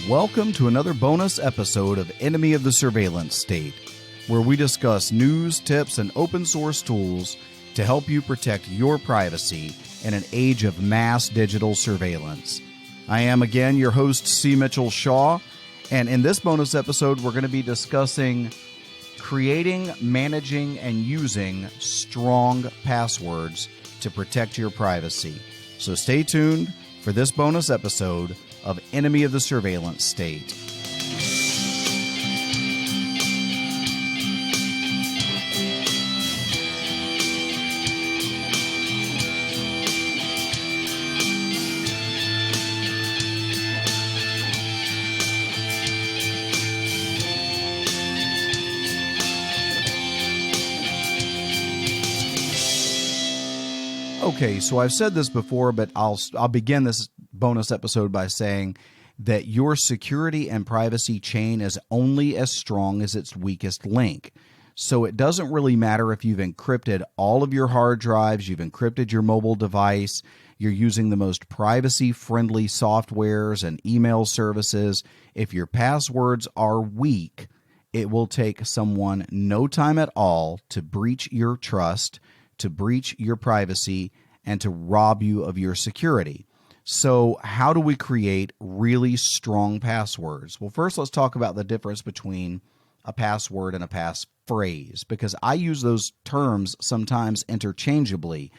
Welcome to another bonus episode of Enemy of the Surveillance State, where we discuss news, tips, and open source tools to help you protect your privacy in an age of mass digital surveillance. I am again your host, C. Mitchell Shaw, and in this bonus episode, we're going to be discussing creating, managing, and using strong passwords to protect your privacy. So stay tuned for this bonus episode of Enemy of the Surveillance State. Okay, so I've said this before, but I'll begin this bonus episode by saying that your security and privacy chain is only as strong as its weakest link. So it doesn't really matter if you've encrypted all of your hard drives, you've encrypted your mobile device, you're using the most privacy-friendly softwares and email services. If your passwords are weak, it will take someone no time at all to breach your trust, to breach your privacy, and to rob you of your security. So how do we create really strong passwords? Well, first let's talk about the difference between a password and a passphrase, because I use those terms sometimes interchangeably.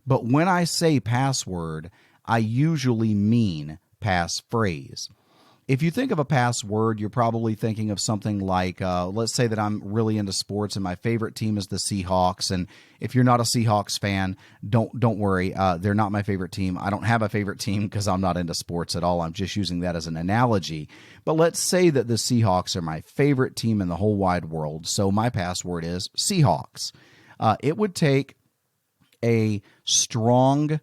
But when I say password, I usually mean passphrase. If you think of a password, you're probably thinking of something like, let's say that I'm really into sports and my favorite team is the Seahawks. And if you're not a Seahawks fan, don't worry. They're not my favorite team. I don't have a favorite team because I'm not into sports at all. I'm just using that as an analogy. But let's say that the Seahawks are my favorite team in the whole wide world. So my password is Seahawks. It would take a strong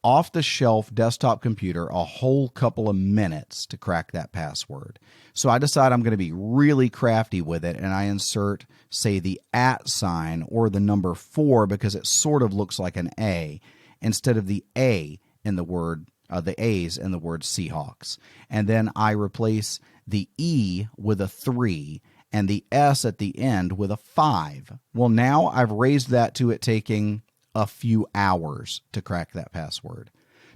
off-the-shelf desktop computer a whole couple of minutes to crack that password. So I decide I'm going to be really crafty with it, and I insert, say, the @ sign or the number 4 because it sort of looks like an A instead of the A in the word, the A's in the word Seahawks. And then I replace the E with a 3 and the S at the end with a 5. Well, now I've raised that to it taking a few hours to crack that password.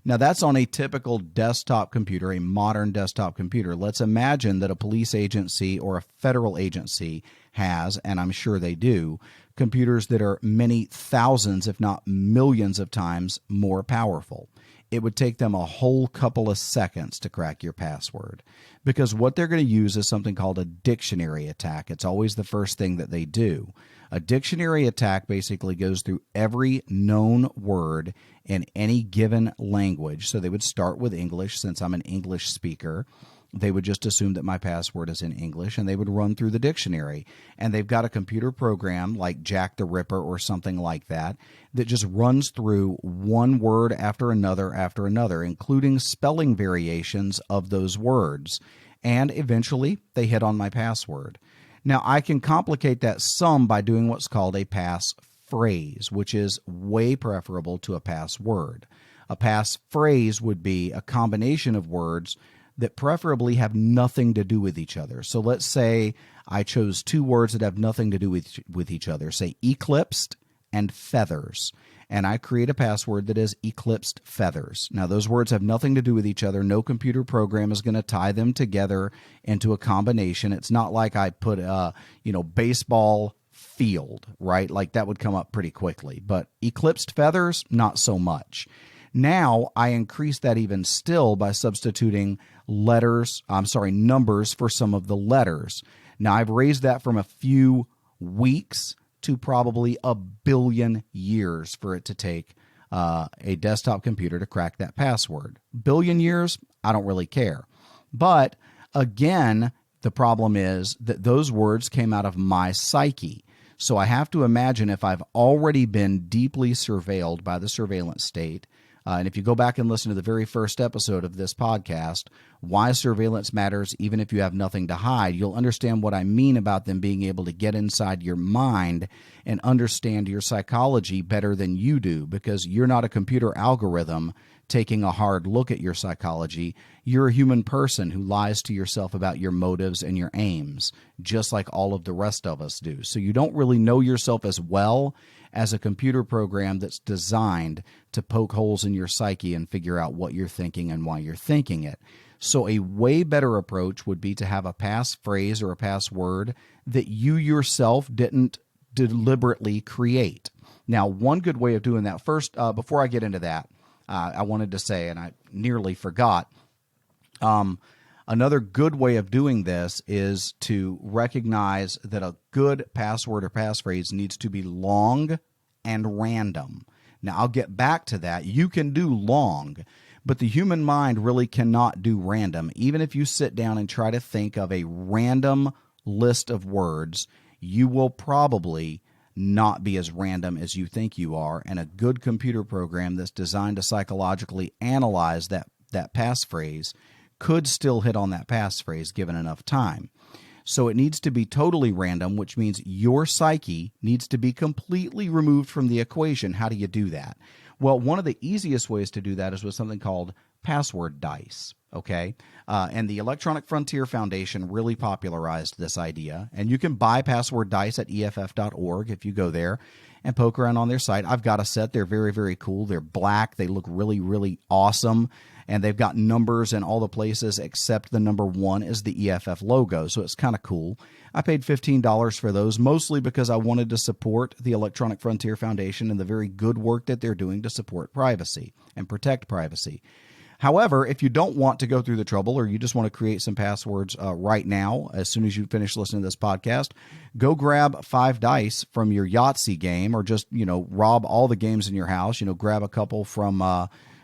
Now that's on a typical desktop computer, a modern desktop computer. Let's imagine that a police agency or a federal agency has, and I'm sure they do, computers that are many thousands, if not millions of times more powerful. It would take them a whole couple of seconds to crack your password, because what they're going to use is something called a dictionary attack. It's always the first thing that they do. A dictionary attack basically goes through every known word in any given language. So they would start with English. Since I'm an English speaker, they would just assume that my password is in English, and they would run through the dictionary. And they've got a computer program like Jack the Ripper or something like that that just runs through one word after another, including spelling variations of those words. And eventually they hit on my password. Now, I can complicate that some by doing what's called a passphrase, which is way preferable to a password. A passphrase would be a combination of words that preferably have nothing to do with each other. So let's say I chose two words that have nothing to do with each other, say eclipsed and feathers. And I create a password that is eclipsed feathers. Now, those words have nothing to do with each other. No computer program is going to tie them together into a combination. It's not like I put, baseball field, right? Like that would come up pretty quickly. But eclipsed feathers, not so much. Now, I increase that even still by substituting numbers for some of the letters. Now, I've raised that from a few weeks to probably a billion years for it to take a desktop computer to crack that password. Billion years, I don't really care. But again, the problem is that those words came out of my psyche. So I have to imagine if I've already been deeply surveilled by the surveillance state, and if you go back and listen to the very first episode of this podcast, Why Surveillance Matters Even If You Have Nothing to Hide, you'll understand what I mean about them being able to get inside your mind and understand your psychology better than you do, because you're not a computer algorithm taking a hard look at your psychology, you're a human person who lies to yourself about your motives and your aims, just like all of the rest of us do. So you don't really know yourself as well as a computer program that's designed to poke holes in your psyche and figure out what you're thinking and why you're thinking it. So a way better approach would be to have a passphrase or a password that you yourself didn't deliberately create. Now, one good way of doing that, first, before I get into that, I wanted to say, and I nearly forgot, another good way of doing this is to recognize that a good password or passphrase needs to be long and random. Now, I'll get back to that. You can do long, but the human mind really cannot do random. Even if you sit down and try to think of a random list of words, you will probably not be as random as you think you are. And a good computer program that's designed to psychologically analyze that passphrase could still hit on that passphrase given enough time. So it needs to be totally random, which means your psyche needs to be completely removed from the equation. How do you do that? Well, one of the easiest ways to do that is with something called password dice. Okay. And the Electronic Frontier Foundation really popularized this idea. And you can buy password dice at EFF.org if you go there and poke around on their site. I've got a set. They're very, very cool. They're black. They look really, really awesome. And they've got numbers in all the places except the number 1 is the EFF logo. So it's kind of cool. I paid $15 for those, mostly because I wanted to support the Electronic Frontier Foundation and the very good work that they're doing to support privacy and protect privacy. However, if you don't want to go through the trouble or you just want to create some passwords right now, as soon as you finish listening to this podcast, go grab 5 dice from your Yahtzee game or just, rob all the games in your house. Grab a couple from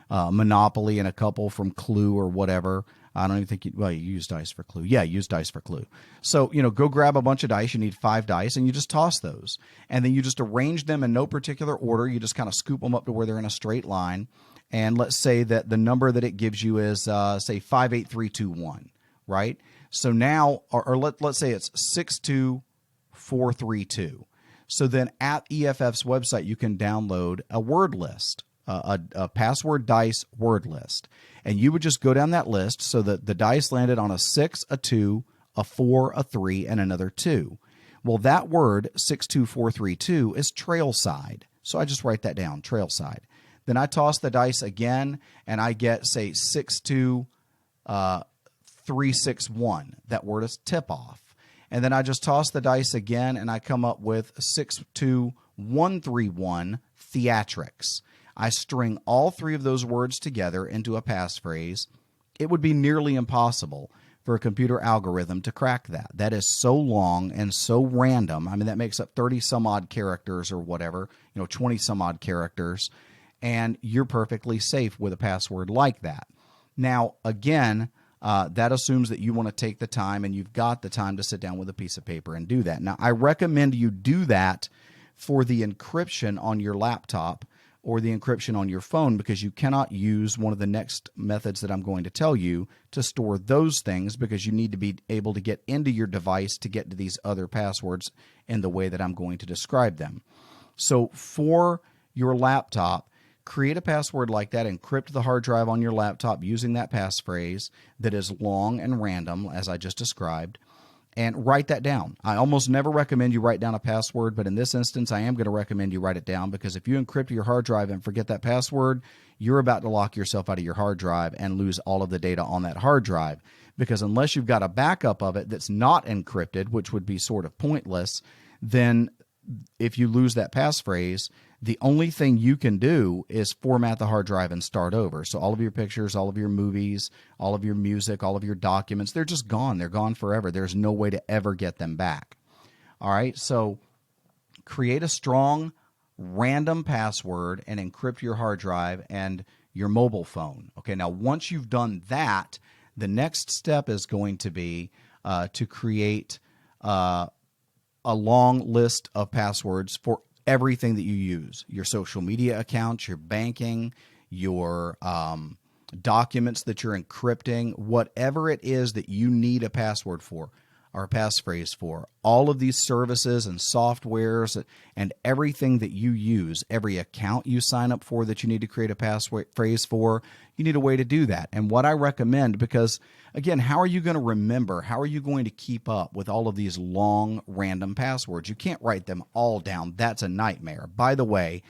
Monopoly and a couple from Clue or whatever. I don't even think you use dice for Clue. Yeah, use dice for Clue. So, go grab a bunch of dice. You need 5 dice and you just toss those. And then you just arrange them in no particular order. You just kind of scoop them up to where they're in a straight line. And let's say that the number that it gives you is, say, 58321, right? So now, or let's say it's 62432. So then at EFF's website, you can download a word list, a password dice word list. And you would just go down that list so that the dice landed on a 6, a 2, a 4, a 3, and another 2. Well, that word, 62432, is trailside. So I just write that down, trailside. Then I toss the dice again, and I get, say, 62361. That word is tip-off. And then I just toss the dice again, and I come up with 62131, theatrics. I string all 3 of those words together into a passphrase. It would be nearly impossible for a computer algorithm to crack that. That is so long and so random. I mean, that makes up 30-some-odd characters or whatever, 20-some-odd characters. And you're perfectly safe with a password like that. Now, again, that assumes that you want to take the time and you've got the time to sit down with a piece of paper and do that. Now, I recommend you do that for the encryption on your laptop or the encryption on your phone because you cannot use one of the next methods that I'm going to tell you to store those things because you need to be able to get into your device to get to these other passwords in the way that I'm going to describe them. So for your laptop, create a password like that, encrypt the hard drive on your laptop using that passphrase that is long and random, as I just described, and write that down. I almost never recommend you write down a password, but in this instance, I am going to recommend you write it down because if you encrypt your hard drive and forget that password, you're about to lock yourself out of your hard drive and lose all of the data on that hard drive. Because unless you've got a backup of it that's not encrypted, which would be sort of pointless, then if you lose that passphrase, the only thing you can do is format the hard drive and start over. So all of your pictures, all of your movies, all of your music, all of your documents, they're just gone. They're gone forever. There's no way to ever get them back. All right, so create a strong, random password and encrypt your hard drive and your mobile phone. Okay, now once you've done that, the next step is going to be to create a long list of passwords for everything that you use, your social media accounts, your banking, your documents that you're encrypting, whatever it is that you need a password for. or a passphrase for. All of these services and softwares and everything that you use, every account you sign up for that you need to create a passphrase for, you need a way to do that. And what I recommend, because again, how are you going to remember? How are you going to keep up with all of these long random passwords? You can't write them all down. That's a nightmare. By the way,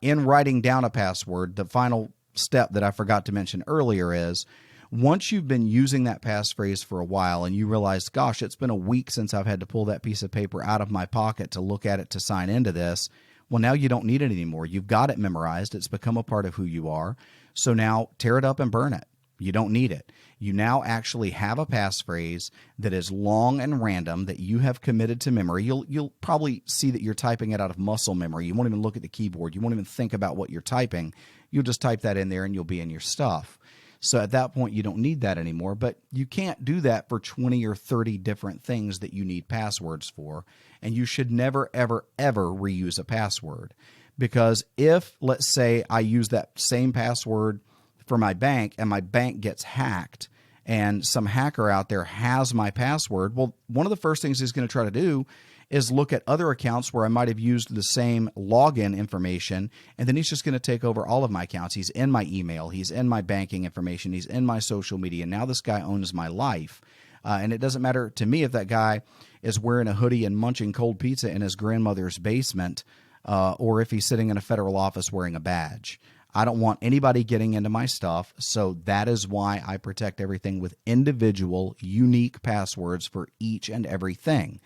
in writing down a password, the final step that I forgot to mention earlier is, once you've been using that passphrase for a while and you realize, gosh, it's been a week since I've had to pull that piece of paper out of my pocket to look at it to sign into this, well, now you don't need it anymore. You've got it memorized. It's become a part of who you are. So now tear it up and burn it. You don't need it. You now actually have a passphrase that is long and random that you have committed to memory. You'll probably see that you're typing it out of muscle memory. You won't even look at the keyboard. You won't even think about what you're typing. You'll just type that in there and you'll be in your stuff. So at that point, you don't need that anymore, but you can't do that for 20 or 30 different things that you need passwords for. And you should never, ever, ever reuse a password. Because if, let's say, I use that same password for my bank and my bank gets hacked and some hacker out there has my password, well, one of the first things he's going to try to do is look at other accounts where I might have used the same login information, and then he's just going to take over all of my accounts. He's in my email. He's in my banking information. He's in my social media. Now this guy owns my life. And it doesn't matter to me if that guy is wearing a hoodie and munching cold pizza in his grandmother's basement, or if he's sitting in a federal office wearing a badge. I don't want anybody getting into my stuff, so that is why I protect everything with individual, unique passwords for each and everything.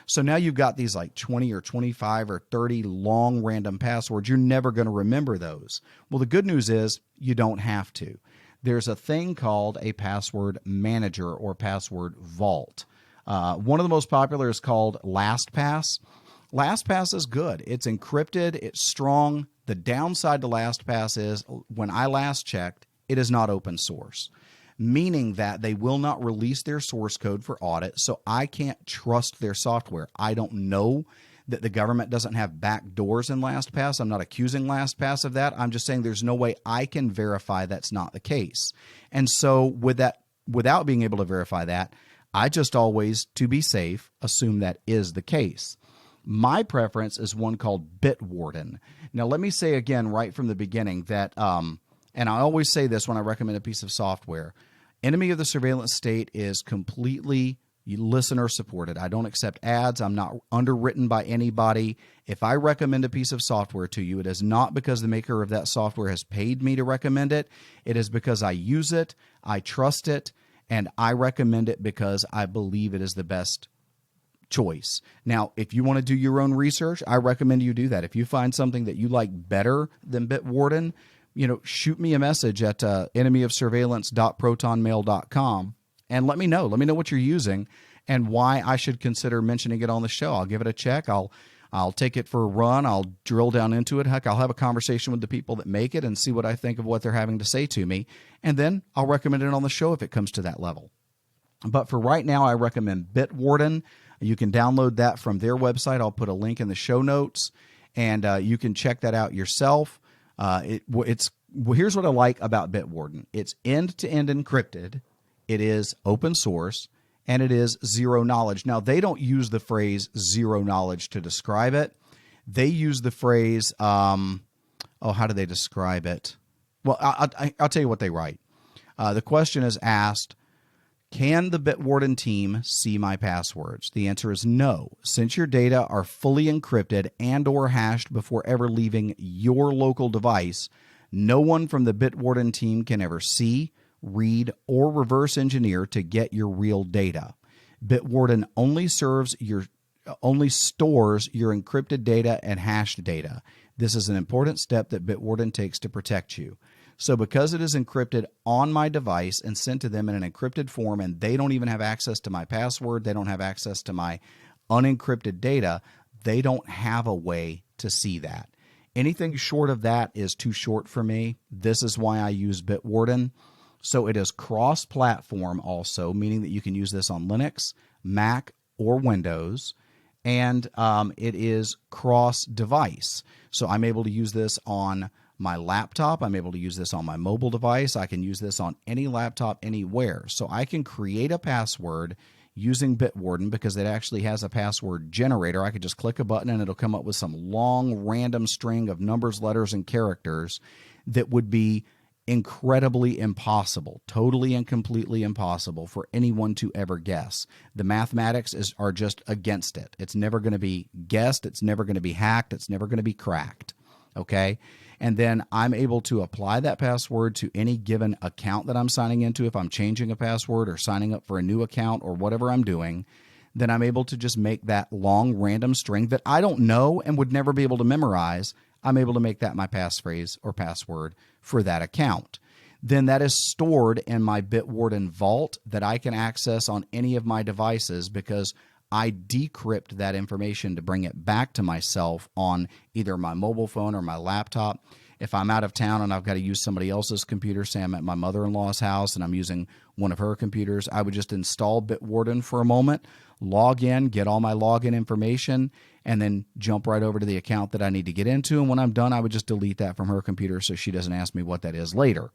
So now you've got these like 20 or 25 or 30 long random passwords. You're never going to remember those. Well, the good news is you don't have to. There's a thing called a password manager or password vault. One of the most popular is called LastPass. LastPass is good. It's encrypted. It's strong. The downside to LastPass is when I last checked, it is not open source, meaning that they will not release their source code for audit, so I can't trust their software. I don't know that the government doesn't have back doors in LastPass. I'm not accusing LastPass of that. I'm just saying there's no way I can verify that's not the case. And so without being able to verify that, I just always, to be safe, assume that is the case. My preference is one called Bitwarden. Now, let me say again right from the beginning that, and I always say this when I recommend a piece of software, Enemy of the Surveillance State is completely listener supported. I don't accept ads. I'm not underwritten by anybody. If I recommend a piece of software to you, it is not because the maker of that software has paid me to recommend it. It is because I use it, I trust it, and I recommend it because I believe it is the best choice. Now, if you want to do your own research, I recommend you do that. If you find something that you like better than Bitwarden, shoot me a message at enemyofsurveillance.protonmail.com and let me know. Let me know what you're using and why I should consider mentioning it on the show. I'll give it a check. I'll take it for a run. I'll drill down into it. Heck, I'll have a conversation with the people that make it and see what I think of what they're having to say to me. And then I'll recommend it on the show if it comes to that level. But for right now, I recommend Bitwarden. You can download that from their website. I'll put a link in the show notes, and you can check that out yourself. Here's what I like about Bitwarden. It's end-to-end encrypted. It is open source, and it is zero knowledge. Now, they don't use the phrase zero knowledge to describe it. They use the phrase, how do they describe it? Well, I'll tell you what they write. The question is asked, can the Bitwarden team see my passwords? The answer is no. Since your data are fully encrypted and or hashed before ever leaving your local device, no one from the Bitwarden team can ever see, read, or reverse engineer to get your real data. Bitwarden only stores your encrypted data and hashed data. This is an important step that Bitwarden takes to protect you. So because it is encrypted on my device and sent to them in an encrypted form, and they don't even have access to my password, they don't have access to my unencrypted data, they don't have a way to see that. Anything short of that is too short for me. This is why I use Bitwarden. So it is cross-platform also, meaning that you can use this on Linux, Mac, or Windows. And it is cross-device. So I'm able to use this on my laptop. I'm able to use this on my mobile device. I can use this on any laptop anywhere. So I can create a password using Bitwarden because it actually has a password generator. I could just click a button and it'll come up with some long random string of numbers, letters, and characters that would be incredibly impossible, totally and completely impossible for anyone to ever guess. The mathematics are just against it. It's never going to be guessed. It's never going to be hacked. It's never going to be cracked. Okay? And then I'm able to apply that password to any given account that I'm signing into. If I'm changing a password or signing up for a new account or whatever I'm doing, then I'm able to just make that long random string that I don't know and would never be able to memorize. I'm able to make that my passphrase or password for that account. Then that is stored in my Bitwarden vault that I can access on any of my devices because I decrypt that information to bring it back to myself on either my mobile phone or my laptop. If I'm out of town and I've got to use somebody else's computer, say I'm at my mother-in-law's house and I'm using one of her computers, I would just install Bitwarden for a moment, log in, get all my login information, and then jump right over to the account that I need to get into. And when I'm done, I would just delete that from her computer so she doesn't ask me what that is later.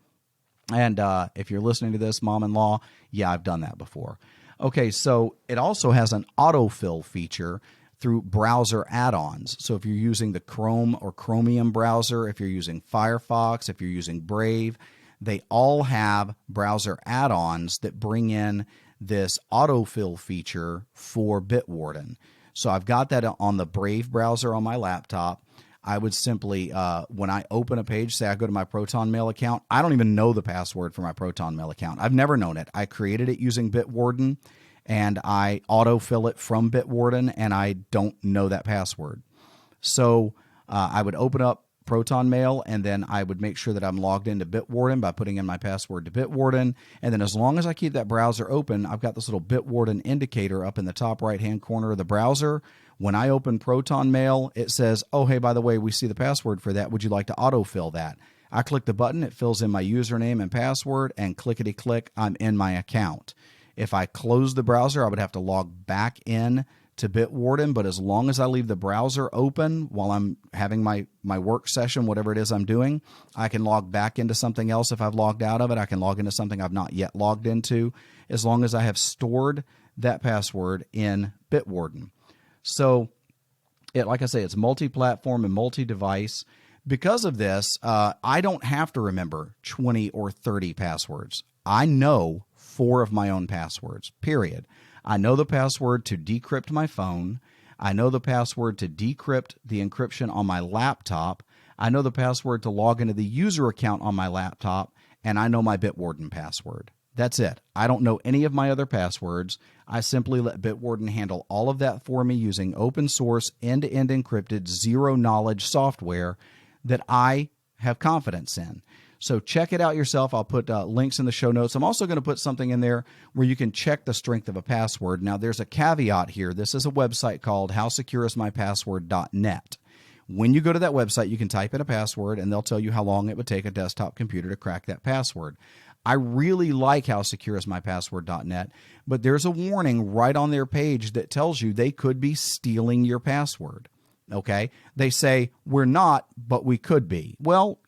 And if you're listening to this, mom-in-law, yeah, I've done that before. Okay, so it also has an autofill feature through browser add-ons. So if you're using the Chrome or Chromium browser, if you're using Firefox, if you're using Brave, they all have browser add-ons that bring in this autofill feature for Bitwarden. So I've got that on the Brave browser on my laptop. I would simply, when I open a page, say I go to my Proton Mail account, I don't even know the password for my Proton Mail account. I've never known it. I created it using Bitwarden, and I autofill it from Bitwarden, and I don't know that password. So I would open up Proton Mail, and then I would make sure that I'm logged into Bitwarden by putting in my password to Bitwarden. And then as long as I keep that browser open, I've got this little Bitwarden indicator up in the top right-hand corner of the browser. When I open Proton Mail, it says, oh, hey, by the way, we see the password for that. Would you like to autofill that? I click the button, it fills in my username and password, and clickety-click, I'm in my account. If I close the browser, I would have to log back in to Bitwarden, but as long as I leave the browser open while I'm having my work session, whatever it is I'm doing, I can log back into something else if I've logged out of it. I can log into something I've not yet logged into, as long as I have stored that password in Bitwarden. So, like I say, it's multi-platform and multi-device. Because of this, I don't have to remember 20 or 30 passwords. I know 4 of my own passwords, period. I know the password to decrypt my phone. I know the password to decrypt the encryption on my laptop. I know the password to log into the user account on my laptop. And I know my Bitwarden password. That's it. I don't know any of my other passwords. I simply let Bitwarden handle all of that for me using open source, end-to-end encrypted, zero-knowledge software that I have confidence in. So check it out yourself. I'll put links in the show notes. I'm also going to put something in there where you can check the strength of a password. Now, there's a caveat here. This is a website called howsecureismypassword.net. When you go to that website, you can type in a password, and they'll tell you how long it would take a desktop computer to crack that password. I really like howsecureismypassword.net, but there's a warning right on their page that tells you they could be stealing your password. Okay? They say, we're not, but we could be. Well,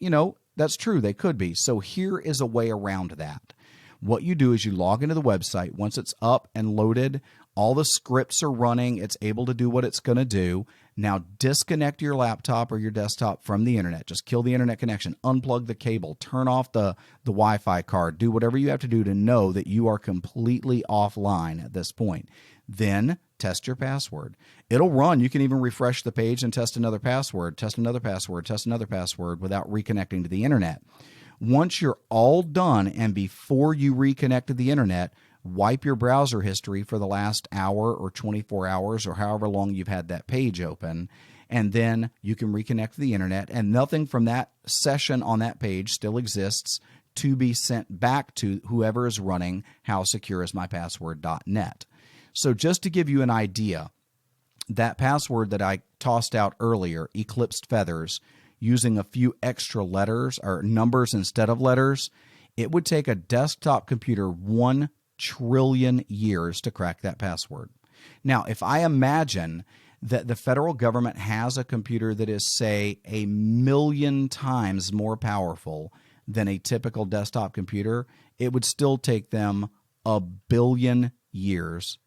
that's true. They could be. So here is a way around that. What you do is you log into the website. Once it's up and loaded, all the scripts are running. It's able to do what it's going to do. Now disconnect your laptop or your desktop from the internet. Just kill the internet connection. Unplug the cable. Turn off the Wi-Fi card. Do whatever you have to do to know that you are completely offline at this point. Then test your password. It'll run. You can even refresh the page and test another password, test another password, test another password without reconnecting to the internet. Once you're all done and before you reconnect to the internet, wipe your browser history for the last hour or 24 hours or however long you've had that page open, and then you can reconnect to the internet, and nothing from that session on that page still exists to be sent back to whoever is running howsecureismypassword.net. So just to give you an idea, that password that I tossed out earlier, Eclipsed Feathers, using a few extra letters or numbers instead of letters, it would take a desktop computer 1 trillion years to crack that password. Now, if I imagine that the federal government has a computer that is, say, 1,000,000 times more powerful than a typical desktop computer, it would still take them 1 billion years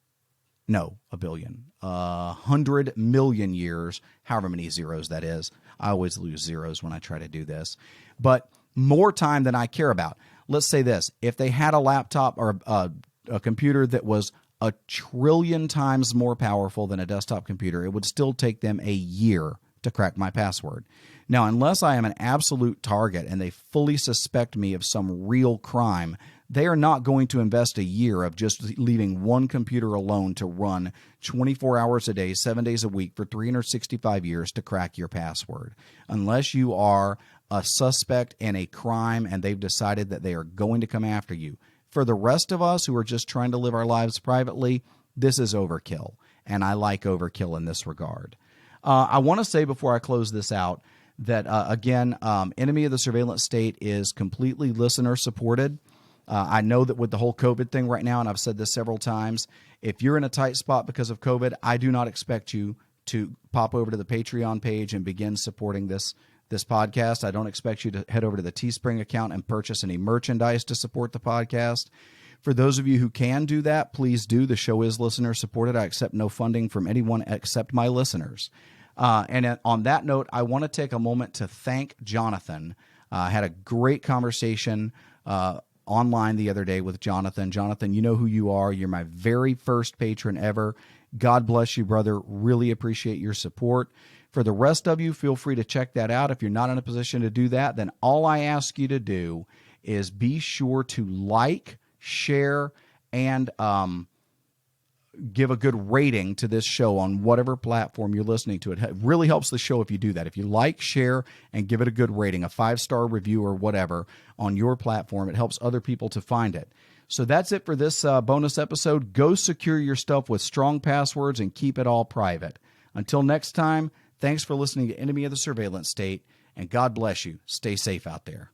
No, a billion. 100 million years, however many zeros that is. I always lose zeros when I try to do this. But more time than I care about. Let's say this. If they had a laptop or a computer that was a trillion times more powerful than a desktop computer, it would still take them a year to crack my password. Now, unless I am an absolute target and they fully suspect me of some real crime, they are not going to invest a year of just leaving one computer alone to run 24 hours a day, 7 days a week for 365 years to crack your password. Unless you are a suspect in a crime and they've decided that they are going to come after you. For the rest of us who are just trying to live our lives privately, this is overkill, and I like overkill in this regard. I want to say before I close this out that, again, Enemy of the Surveillance State is completely listener-supported. I know that with the whole COVID thing right now, and I've said this several times, if you're in a tight spot because of COVID, I do not expect you to pop over to the Patreon page and begin supporting this podcast. I don't expect you to head over to the Teespring account and purchase any merchandise to support the podcast. For those of you who can do that, please do. The show is listener-supported. I accept no funding from anyone except my listeners. And on that note, I want to take a moment to thank Jonathan. I had a great conversation online the other day with Jonathan. Jonathan, you know who you are. You're my very first patron ever. God bless you, brother. Really appreciate your support. For the rest of you, feel free to check that out. If you're not in a position to do that, then all I ask you to do is be sure to like, share, and give a good rating to this show on whatever platform you're listening to. It really helps the show if you do that. If you like, share, and give it a good rating, a 5-star review or whatever on your platform, it helps other people to find it. So that's it for this bonus episode. Go secure your stuff with strong passwords and keep it all private. Until next time, thanks for listening to Enemy of the Surveillance State, and God bless you. Stay safe out there.